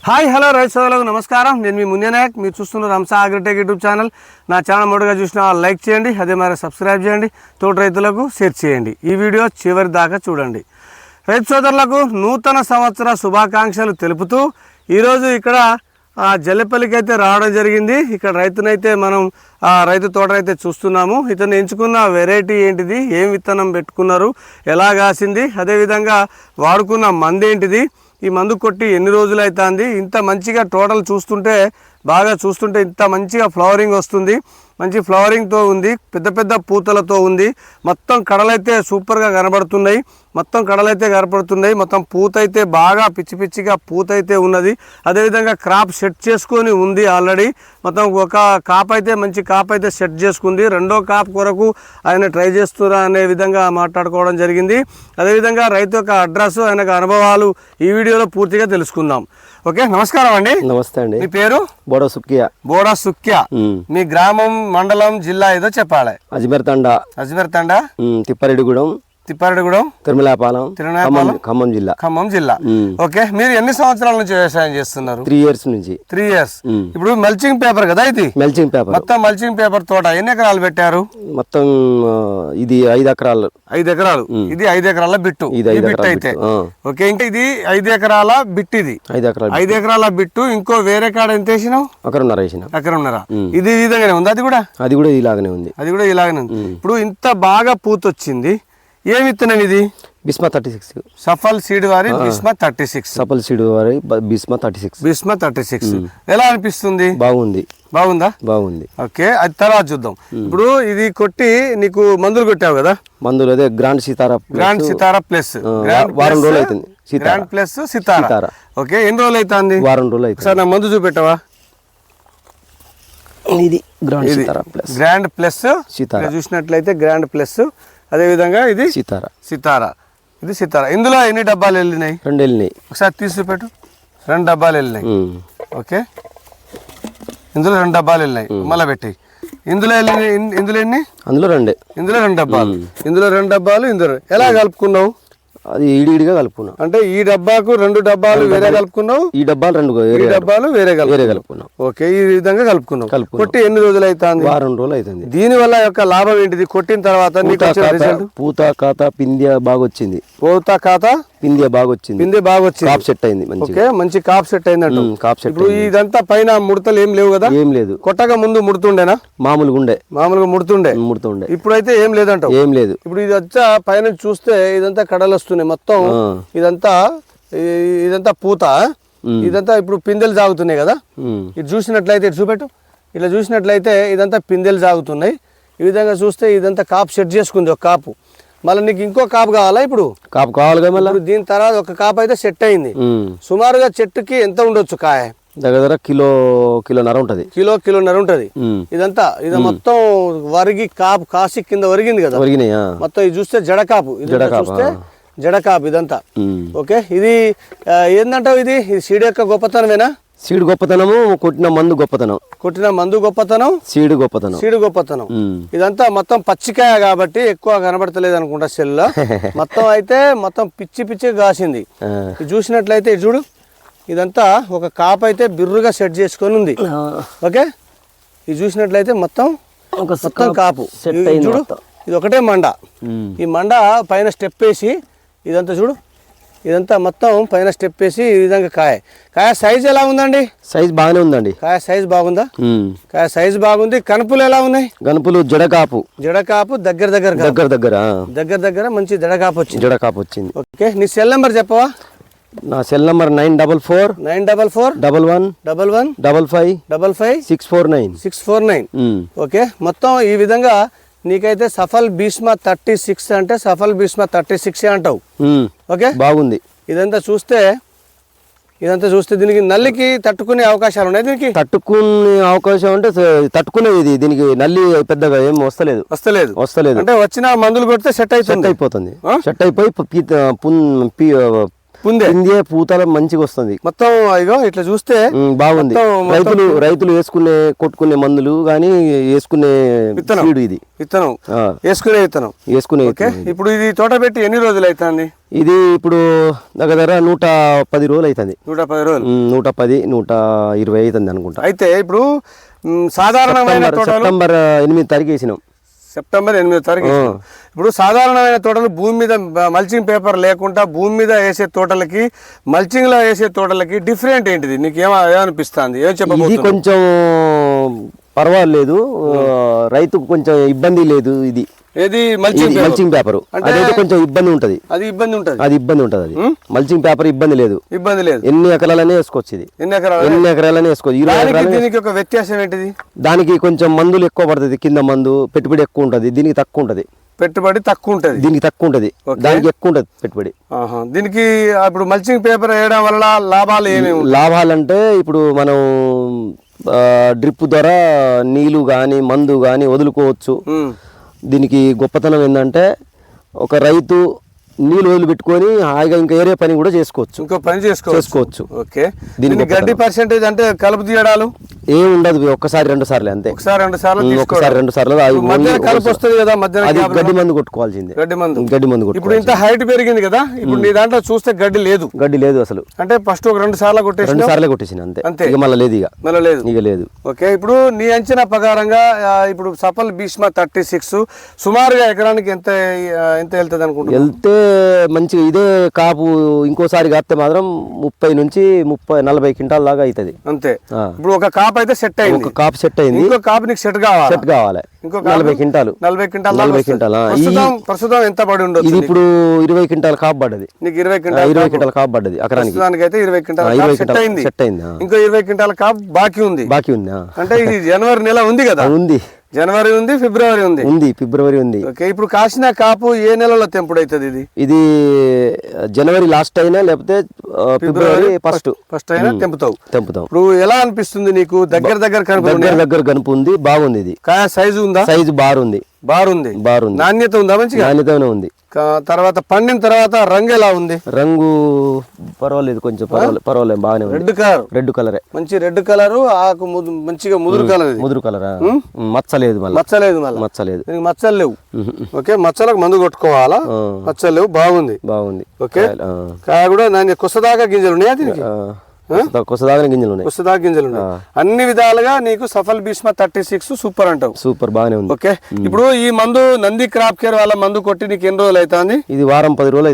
Hi hello రైతు సోదరులకు నమస్కారం. నేను మీ ముందే నాయక్. మీరు చూస్తున్న రంసా అగ్రిటెక్ యూట్యూబ్ ఛానల్. నా ఛానల్ మొదటగా చూసిన లైక్ చేయండి, అదే మరి సబ్స్క్రైబ్ చేయండి, తోటి రైతులకు షేర్ చేయండి. ఈ వీడియో చివరి దాకా చూడండి. రైతు సోదరులకు నూతన సంవత్సర శుభాకాంక్షలు తెలుపుతూ ఈరోజు ఇక్కడ జల్లెపల్లికి అయితే రావడం జరిగింది. ఇక్కడ రైతునైతే మనం రైతు తోటనైతే చూస్తున్నాము. ఇతను ఎంచుకున్న వెరైటీ ఏంటిది, ఏం విత్తనం పెట్టుకున్నారు, ఎలా కాసింది, అదేవిధంగా వాడుకున్న మందు ఏంటిది, ఈ మందు కొట్టి ఎన్ని రోజులు అవుతుంది, ఇంత మంచిగా టోటల్ చూస్తుంటే బాగా చూస్తుంటే ఇంత మంచిగా ఫ్లవరింగ్ వస్తుంది. మంచి ఫ్లవరింగ్తో ఉంది, పెద్ద పెద్ద పూతలతో ఉంది. మొత్తం కడలైతే సూపర్గా కనబడుతున్నాయి. మొత్తం పూత అయితే బాగా పిచ్చి పిచ్చిగా పూత అయితే ఉన్నది. అదేవిధంగా క్రాప్ సెట్ చేసుకొని ఉంది ఆల్రెడీ. మొత్తం ఒక కాప్ అయితే మంచి కాప్ అయితే సెట్ చేసుకుంది. రెండో కాప్ కొరకు ఆయన ట్రై చేస్తున్నా అనే విధంగా మాట్లాడుకోవడం జరిగింది. అదేవిధంగా రైతు యొక్క అడ్రస్, ఆయనకు అనుభవాలు ఈ వీడియోలో పూర్తిగా తెలుసుకుందాం. ఓకే, నమస్కారం అండి. నమస్తే అండి. మీ పేరు? బోడా సుక్కియా. మీ గ్రామం, మండలం, జిల్లా ఏదో చెప్పాలి. అజ్మీర్ తండా, తిప్పారెడ్డిగూడెం, తిరుమలాపాలెం, ఖమ్మం జిల్లా. ఓకే, మీరు ఎన్ని సంవత్సరాల నుంచి వ్యవసాయం చేస్తున్నారు? 3 years నుంచి. 3 years. ఇప్పుడు మల్చింగ్ పేపర్ కదా ఇది? Mulching paper. మొత్తం మల్చింగ్ పేపర్ తోట ఎన్ని ఎకరాలు పెట్టారు? మొత్తం ఇది 5 ఎకరాలు. 5 ఎకరాలు. ఇది 5 ఎకరాల బిట్టు. బిట్ అయితే ఓకే. ఇంకా ఇది 5 ఎకరాల బిట్. ఇది 5 ఎకరాల బిట్టు. ఇంకో వేరే కాడ ఎంత వేసినావు? ఎకరన్నర. ఇది ఈ విధంగానే ఉంది. అది కూడా ఇలాగనే ఉంది. ఇప్పుడు ఇంత బాగా పూత వచ్చింది. ఏ విత్తనం ఇది? బిస్మా 36. సఫల్ సీడ్ వారి బిస్మా 36. ఎలా అనిపిస్తుంది? బాగుందా? ఓకే, అది తర్వాత చూద్దాం. ఇప్పుడు ఇది కొట్టి నీకు మందులు కొట్టావు కదా? మందులు అదే గ్రాండ్ సితారా ప్లస్ వారం రోజులు అవుతుంది. గ్రాండ్ ప్లస్ సితారా. ఓకే, ఎన్ని రోజులు అవుతుంది? వారం రోజులు అవుతుంది. సార్, నాకు మందు చూపెట్టవా? ఇది గ్రాండ్ ప్లస్ సితారా. చూసినట్లయితే గ్రాండ్ ప్లస్, అదే విధంగా ఇది సితారా. ఇందులో ఎన్ని డబ్బాలు వెళ్ళినాయి? 2 వెళ్ళినాయి. ఒకసారి తీసి పెట్టు. 2 డబ్బాలు వెళ్ళినాయి. ఓకే, ఇందులో 2 డబ్బాలు వెళ్ళినాయి. మళ్ళీ పెట్టి ఇందులో ఎన్ని? అందులో 2 డబ్బాలు. ఇందులో 2 డబ్బాలు. ఎలా కలుపుకున్నావు? అది ఈడిగా కలుపుకున్నావు. అంటే ఈ డబ్బాకు 2 డబ్బాలు వేరే కలుపుకున్నావు, ఈ డబ్బాలు 2 డబ్బాలు వేరే కలుపుకున్నావు. ఓకే, ఈ విధంగా కలుపుకున్నావు. కొట్టి ఎన్ని రోజులు అవుతుంది? వారం రోజులు అవుతుంది. దీని వల్ల యొక్క లాభం ఏంటిది? కొట్టిన తర్వాత పూత ఖాతా పిందె బాగా వచ్చింది. పిందె బాగా వచ్చింది. కాప్ సెట్ అయింది. ఓకే, మంచి కాప్ సెట్ అయింది అంటూ. ఇప్పుడు ఇదంతా పైన ముడతలు ఏం లేవు కదా? ఏం లేదు. కొట్టగా ముందు ముడుతుండేనా? మామూలుగా ముడుతుండే. ఇప్పుడైతే ఏం లేదంట. ఏం లేదు. ఇప్పుడు ఇది వచ్చా పైన చూస్తే ఇదంతా కడలు వస్తున్నాయి. మొత్తం ఇదంతా పూత. ఇదంతా ఇప్పుడు పిందెలు సాగుతున్నాయి కదా? ఇది చూసినట్లయితే చూపెట్టు. ఇట్లా చూసినట్లయితే ఇదంతా పిందెలు సాగుతున్నాయి. ఈ విధంగా చూస్తే ఇదంతా కాపు సెట్ చేసుకుంది. ఒక కాపు. మళ్ళీ నీకు ఇంకో కాపు కావాలా? ఇప్పుడు కాపు కావాలి కదా. మళ్ళీ దీని తర్వాత ఒక కాపు అయితే సెట్ అయింది. సుమారుగా చెట్టుకి ఎంత ఉండొచ్చు కాయ? దగ్గర కిలోన్నర ఉంటది. కిలోన్నర ఉంటది. ఇదంతా ఇది మొత్తం వరిగి కాపు కాసి కింద వరిగింది కదా? మొత్తం ఇది చూస్తే జడకాపు. చూస్తే జడకాపు ఇదంతా. ఓకే, ఇది ఏందంటావు? ఇది సీడ్ యొక్క గొప్పతనమేనా? సీడ్ గొప్పతనము, కొట్టిన మందు గొప్పతనం, సీడ్ గొప్పతనం. ఇదంతా మొత్తం పచ్చికాయ కాబట్టి ఎక్కువ కనబడతలేదు అనుకుంటా సెల్లో. మొత్తం అయితే మొత్తం పిచ్చి కాసింది. ఇది చూసినట్లయితే చూడు, ఇదంతా ఒక కాపు అయితే బిర్రుగా సెట్ చేసుకొని ఉంది. ఓకే, ఇది చూసినట్లయితే మొత్తం కాపు చూడు. ఇది ఒకటే మండ. ఈ మండ పైన స్టెప్ వేసి ఇదంతా చూడు, ఇదంతా మొత్తం పైన స్టెప్ వేసి ఈ విధంగా కాయ సైజ్ ఎలా ఉందండి? సైజ్ బాగానే ఉందండి. కాయ సైజ్ బాగుందా? కాయ సైజ్ బాగుంది. కనుపులు ఎలా ఉన్నాయి? కనుపులు జడకాపు దగ్గర మంచి జడకాపు వచ్చింది. ఓకే, నీ సెల్ నెంబర్ చెప్పవా? నా సెల్ నంబర్ 944115555 ఓకే, మొత్తం ఈ విధంగా నీకైతే సఫల్ భీష్మ 36 అంటే సఫల్ భీష్మ 36 అంటావు. ఓకే, బాగుంది. ఇదంతా చూస్తే దీనికి నల్లికి తట్టుకునే అవకాశాలు ఉన్నాయి. దీనికి తట్టుకునే అవకాశం అంటే తట్టుకునేది. దీనికి నల్లి పెద్దగా ఏం వస్తలేదు. అంటే వచ్చిన మందులు కొడితే సెట్ అయిపోతుంది. సెట్ అయిపోయి పిందే పూతల మంచిగా వస్తుంది మొత్తం ఇగో ఇట్లా చూస్తే బాగుంది. రైతులు కొట్టుకునే మందులు గానీ వేసుకునే సీడ్ ఇది విత్తనం వేసుకునే ఇప్పుడు ఇది తోట పెట్టి ఎన్ని రోజులు అవుతుంది? ఇది ఇప్పుడు దగ్గర 110 రోజులు అవుతుంది. 110 రోజులు 110 120 అవుతుంది అనుకుంటా. అయితే ఇప్పుడు సాధారణమైన సెప్టెంబర్ 8 తారీఖు వేసినాం. సెప్టెంబర్ 8 తారీఖు. ఇప్పుడు సాధారణమైన తోటలు భూమి మీద మల్చింగ్ పేపర్ లేకుండా భూమి మీద వేసే తోటలకి మల్చింగ్ లో వేసే తోటలకి డిఫరెంట్ ఏంటిది? నీకు ఏమనిపిస్తుంది? ఏం చెప్పబోతుంది? కొంచెం పర్వాలేదు, రైతుకు కొంచెం ఇబ్బంది లేదు. ఇది ఏది మల్చింగ్ పేపర్ అదైతే కొంచెం ఇబ్బంది ఉంటది. అది ఇబ్బంది ఉంటది. అది మల్చింగ్ పేపర్ ఇబ్బంది లేదు. ఎన్ని ఎకరాలనే వేసుకోవచ్చు. ఇది ఎన్ని ఎకరాలనే వేసుకోవచ్చు. దీనికి ఒక వ్యత్యాసం ఏంటిది? దానికి కొంచెం మందులు ఎక్కువ పడుతుంది, కింద మందు పెట్టుబడి ఎక్కువ ఉంటది. దీనికి తక్కువ ఉంటది. పెట్టుబడి తక్కువ ఉంటది. దీనికి తక్కువ ఉంటది, దానికి ఎక్కువ ఉంటది పెట్టుబడి. దీనికి ఇప్పుడు మల్చింగ్ పేపర్ వేయడం వల్ల లాభాలు ఏమేమి? లాభాలంటే ఇప్పుడు మనం డ్రిప్ ద్వారా నీళ్లు గాని మందు గాని వదులుకోవచ్చు. దీనికి గొప్పతనం ఏంటంటే ఒక రైతు నీళ్ళు వదిలిపెట్టుకొని హాయిగా ఇంకా వేరే పని కూడా చేసుకోవచ్చు. ఇంకో పని చేసుకోవచ్చు. ఓకే. దీనికి గడ్డి పర్సెంటేజ్ అంటే కలుపు తీయడాలు ఏం ఉండదు. ఒక్కసారి 2 సార్లు అంతే. ఒకసారి 2 సార్లు కలుపు వస్తుంది కదా, మధ్యాహ్నం గడ్డి మందు కొట్టుకోవాల్సిందే. గడ్డి మందు ఇప్పుడు ఇంత హైట్ పెరిగింది కదా, ఇప్పుడు నీ దాంట్లో చూస్తే గడ్డి లేదు అసలు. అంటే ఫస్ట్ ఒక 2 సార్లు కొట్టేసిన అంతే. ఇక మళ్ళీ లేదు ఇక లేదు. ఓకే. ఇప్పుడు నీ అంచనా ప్రకారంగా ఇప్పుడు సఫల్ భీష్మ 36 సుమారుగా ఎకరానికి ఎంత వెళ్తుంది అనుకుంటున్నా? వెళ్తే మంచిగా ఇదే కాపు ఇంకోసారి కాస్తే మాత్రం 30 నుంచి 40 క్వింటాల్ దాకా అవుతుంది అంతే. ఇప్పుడు ఒక కాపు అయితే సెట్ అయింది. ఒక కాపు సెట్ అయింది. ఇంకో కాపు నీకు సెట్ కావాలి. ఇంకో 40 క్వింటాల్. ప్రస్తుతం ఎంత పడి ఉండదు? ఇది ఇప్పుడు 20 క్వింటాల్ కాపు పడ్డది. నీకు 20 క్వింటాల్ కాపు పడ్డది ఎకరానికి. అయితే 20 క్వింటాల్ సెట్ అయింది. ఇంకో 20 క్వింటాల్ కాపు బాకీ ఉంది. అంటే ఇది జనవరి నెల ఉంది కదా? ఉంది. జనవరి ఉంది, ఫిబ్రవరి ఉంది. ఓకే. ఇప్పుడు కాసిన కాపు ఏ నెలలో తెంపుడు అవుతుంది? ఇది జనవరి లాస్ట్ అయినా లేకపోతే ఫిబ్రవరి ఫస్ట్ అయినా తెంపుతావు. ఇప్పుడు ఎలా అనిపిస్తుంది నీకు? దగ్గర కనుపు ఉంది, బాగుంది. ఇది కాయ సైజు ఉందా? సైజు బారుంది. నాణ్యత ఉందా? మంచిగా నాణ్యతనే ఉంది. తర్వాత పండిన తర్వాత రంగు ఎలా ఉంది? రంగు పర్వాలేదు, కొంచెం పర్వాలేదు, బాగానే ఉంది. రెడ్ కలరే, మంచి రెడ్ కలర్. ఆకు మంచిగా ముదురు కలర్. మచ్చలేదు మచ్చలు లేవు. ఓకే. మచ్చలకు మందు కొట్టుకోవాలా? మచ్చలు లేవు. బాగుంది. ఓకే. కాయ కూడా కొసదాకా గింజలు ఉన్నాయా దీనికి? కొసదాగా గింజలు ఉన్నాయి. అన్ని విధాలుగా నీకు సఫల్ భీష్మ 36 సూపర్ అంటావు. సూపర్, బాగానే ఉంది. ఓకే. ఇప్పుడు ఈ మందు నంది క్రాప్ కేర్ వాళ్ళ మందు కొట్టి నీకు ఎన్ని రోజులు అవుతుంది? ఇది వారం 10 రోజులు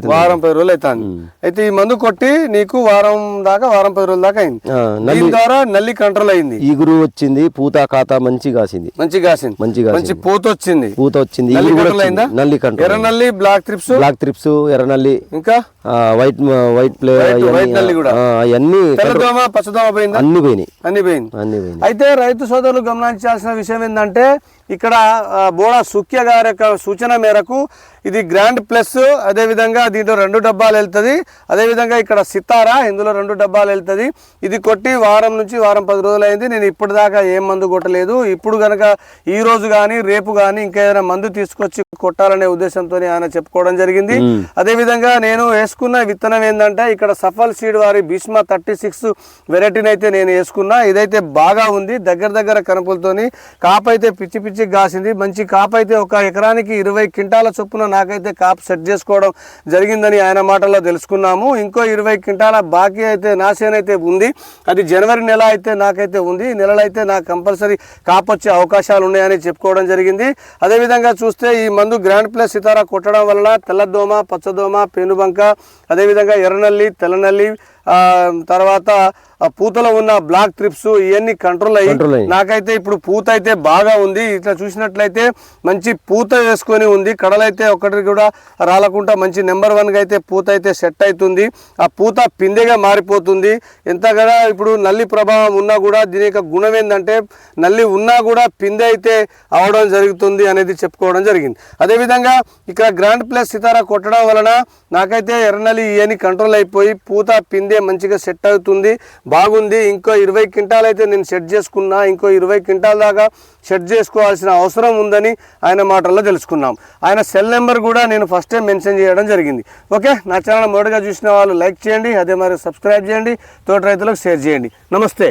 అవుతుంది. అయితే ఈ మందు కొట్టి నీకు వారం 10 రోజుల దాకా అయింది. దీని ద్వారా నల్లి కంట్రోల్ అయింది. ఈగురు వచ్చింది, పూత కాత మంచి కాసింది. మంచి పూత వచ్చింది. నల్లి కంట్రోల్. ఎర్రనల్లి, బ్లాక్ త్రిప్స్, ఎర్రనల్లి, ఇంకా వైట్ ప్లే నల్లి కూడా అవన్నీ పచ్చదోమ పోయింది. అన్ని పోయింది. అయితే రైతు సోదరులు గమనించాల్సిన విషయం ఏంటంటే ఇక్కడ బోడా సుఖ్య గారి యొక్క సూచన మేరకు ఇది గ్రాండ్ ప్లస్, అదేవిధంగా దీంట్లో 2 డబ్బాలు వెళ్తుంది. అదేవిధంగా ఇక్కడ సితారా, ఇందులో 2 డబ్బాలు వెళ్తుంది. ఇది కొట్టి వారం నుంచి వారం 10 రోజులు అయింది. నేను ఇప్పటిదాకా ఏం మందు కొట్టలేదు. ఇప్పుడు కనుక ఈ రోజు కానీ రేపు కానీ ఇంకా ఏదైనా మందు తీసుకొచ్చి కొట్టాలనే ఉద్దేశంతో ఆయన చెప్పుకోవడం జరిగింది. అదేవిధంగా నేను వేసుకున్న విత్తనం ఏంటంటే ఇక్కడ సఫల్ సీడ్ వారి భీష్మ 36 వెరైటీని అయితే నేను వేసుకున్నా. ఇదైతే బాగా ఉంది. దగ్గర కనుపులతోని కాపు అయితే పిచ్చి కాసింది. మంచి కాపు అయితే ఒక ఎకరానికి 20 క్వింటాల చొప్పున నాకైతే కాపు సెట్ చేసుకోవడం జరిగిందని ఆయన మాటల్లో తెలుసుకున్నాము. ఇంకో 20 క్వింటాల బాకీ అయితే నా చేనైతే ఉంది. అది జనవరి నెల అయితే నాకైతే ఉంది. ఈ నెలలో అయితే నాకు కంపల్సరీ కాపు వచ్చే అవకాశాలు ఉన్నాయని చెప్పుకోవడం జరిగింది. అదేవిధంగా చూస్తే ఈ మందు గ్రాండ్ ప్లస్ సితారా కొట్టడం వల్ల తెల్లదోమ, పచ్చదోమ, పేనుబంక, అదేవిధంగా ఎర్రనల్లి, తెల్లనల్లి, తర్వాత పూతలో ఉన్న బ్లాక్ త్రిప్స్ ఇవన్నీ కంట్రోల్ అయ్యి నాకైతే ఇప్పుడు పూత అయితే బాగా ఉంది. ఇట్లా చూసినట్లయితే మంచి పూత వేసుకొని ఉంది. కడలైతే ఒకటి కూడా రాలకుండా మంచి నెంబర్ 1గా అయితే పూత అయితే సెట్ అవుతుంది. ఆ పూత పిందెగా మారిపోతుంది. ఎంతగా ఇప్పుడు నల్లి ప్రభావం ఉన్నా కూడా దీని యొక్క గుణం ఏంటంటే నల్లి ఉన్నా కూడా పిందె అయితే అవడం జరుగుతుంది అనేది చెప్పుకోవడం జరిగింది. అదేవిధంగా ఇక్కడ గ్రాండ్ ప్లస్ సితారా కొట్టడం వలన నాకైతే ఎర్రనల్లి ఇవన్నీ కంట్రోల్ అయిపోయి పూత పిందె ఓకే మంచిగా సెట్ అవుతుంది, బాగుంది, ఇంకో 20 క్వింటాలు అయితే నేను సెట్ చేసుకున్నా, ఇంకో 20 క్వింటాల దాకా సెట్ చేసుకోవాల్సిన అవసరం ఉందని ఆయన మాటల్లో తెలుసుకున్నాం. ఆయన సెల్ నెంబర్ కూడా నేను ఫస్ట్ టైం మెన్షన్ చేయడం జరిగింది. ఓకే, నా ఛానల్ మొదటగా చూసిన వాళ్ళు లైక్ చేయండి, అదే మరి సబ్స్క్రైబ్ చేయండి, తోటి రైతులకు షేర్ చేయండి. నమస్తే.